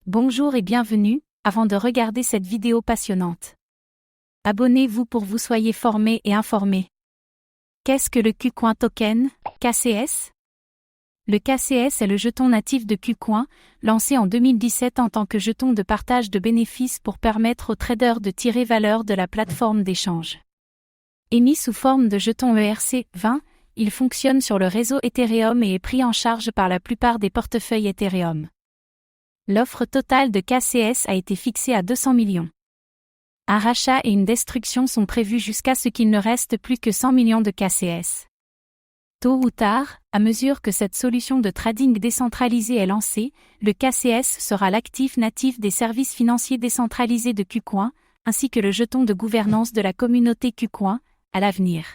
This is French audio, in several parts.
Bonjour et bienvenue, avant de regarder cette vidéo passionnante. Abonnez-vous pour vous soyez formés et informés. Qu'est-ce que le KuCoin Token, KCS? Le KCS est le jeton natif de KuCoin, lancé en 2017 en tant que jeton de partage de bénéfices pour permettre aux traders de tirer valeur de la plateforme d'échange. Émis sous forme de jeton ERC20, il fonctionne sur le réseau Ethereum et est pris en charge par la plupart des portefeuilles Ethereum. L'offre totale de KCS a été fixée à 200 millions. Un rachat et une destruction sont prévus jusqu'à ce qu'il ne reste plus que 100 millions de KCS. Tôt ou tard, à mesure que cette solution de trading décentralisé est lancée, le KCS sera l'actif natif des services financiers décentralisés de KuCoin, ainsi que le jeton de gouvernance de la communauté KuCoin, à l'avenir.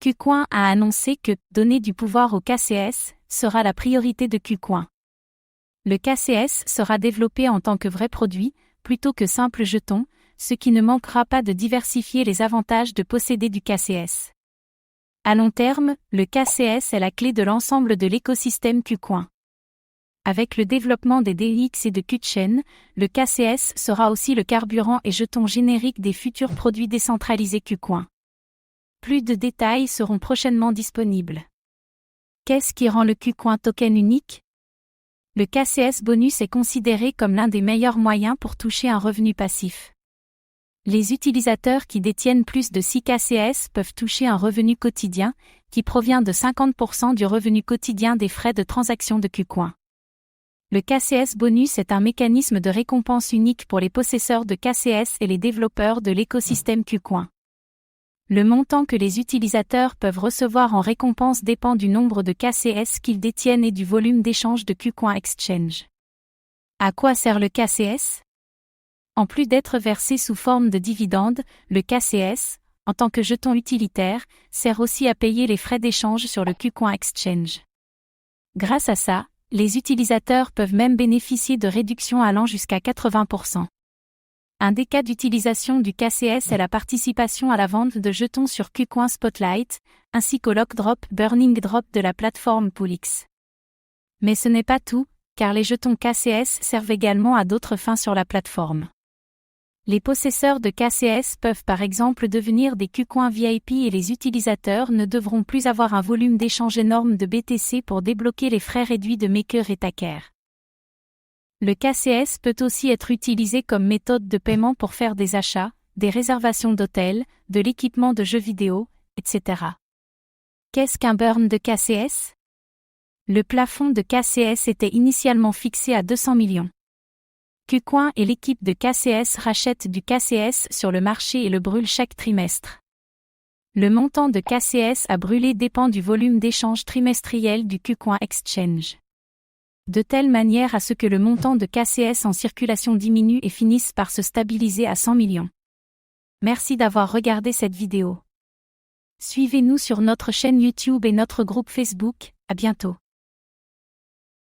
KuCoin a annoncé que « donner du pouvoir au KCS » sera la priorité de KuCoin. Le KCS sera développé en tant que vrai produit, plutôt que simple jeton, ce qui ne manquera pas de diversifier les avantages de posséder du KCS. À long terme, le KCS est la clé de l'ensemble de l'écosystème KuCoin. Avec le développement des DX et de KuChain, le KCS sera aussi le carburant et jeton générique des futurs produits décentralisés KuCoin. Plus de détails seront prochainement disponibles. Qu'est-ce qui rend le KuCoin Token unique? Le KCS Bonus est considéré comme l'un des meilleurs moyens pour toucher un revenu passif. Les utilisateurs qui détiennent plus de 6 KCS peuvent toucher un revenu quotidien, qui provient de 50% du revenu quotidien des frais de transaction de KuCoin. Le KCS Bonus est un mécanisme de récompense unique pour les possesseurs de KCS et les développeurs de l'écosystème KuCoin. Le montant que les utilisateurs peuvent recevoir en récompense dépend du nombre de KCS qu'ils détiennent et du volume d'échange de KuCoin Exchange. À quoi sert le KCS? En plus d'être versé sous forme de dividendes, le KCS, en tant que jeton utilitaire, sert aussi à payer les frais d'échange sur le KuCoin Exchange. Grâce à ça, les utilisateurs peuvent même bénéficier de réductions allant jusqu'à 80%. Un des cas d'utilisation du KCS est la participation à la vente de jetons sur KuCoin Spotlight, ainsi qu'au Lock Drop Burning Drop de la plateforme Poolix. Mais ce n'est pas tout, car les jetons KCS servent également à d'autres fins sur la plateforme. Les possesseurs de KCS peuvent par exemple devenir des KuCoin VIP et les utilisateurs ne devront plus avoir un volume d'échange énorme de BTC pour débloquer les frais réduits de Maker et Taker. Le KCS peut aussi être utilisé comme méthode de paiement pour faire des achats, des réservations d'hôtels, de l'équipement de jeux vidéo, etc. Qu'est-ce qu'un burn de KCS? Le plafond de KCS était initialement fixé à 200 millions. KuCoin et l'équipe de KCS rachètent du KCS sur le marché et le brûlent chaque trimestre. Le montant de KCS à brûler dépend du volume d'échange trimestriel du KuCoin Exchange. De telle manière à ce que le montant de KCS en circulation diminue et finisse par se stabiliser à 100 millions. Merci d'avoir regardé cette vidéo. Suivez-nous sur notre chaîne YouTube et notre groupe Facebook, à bientôt.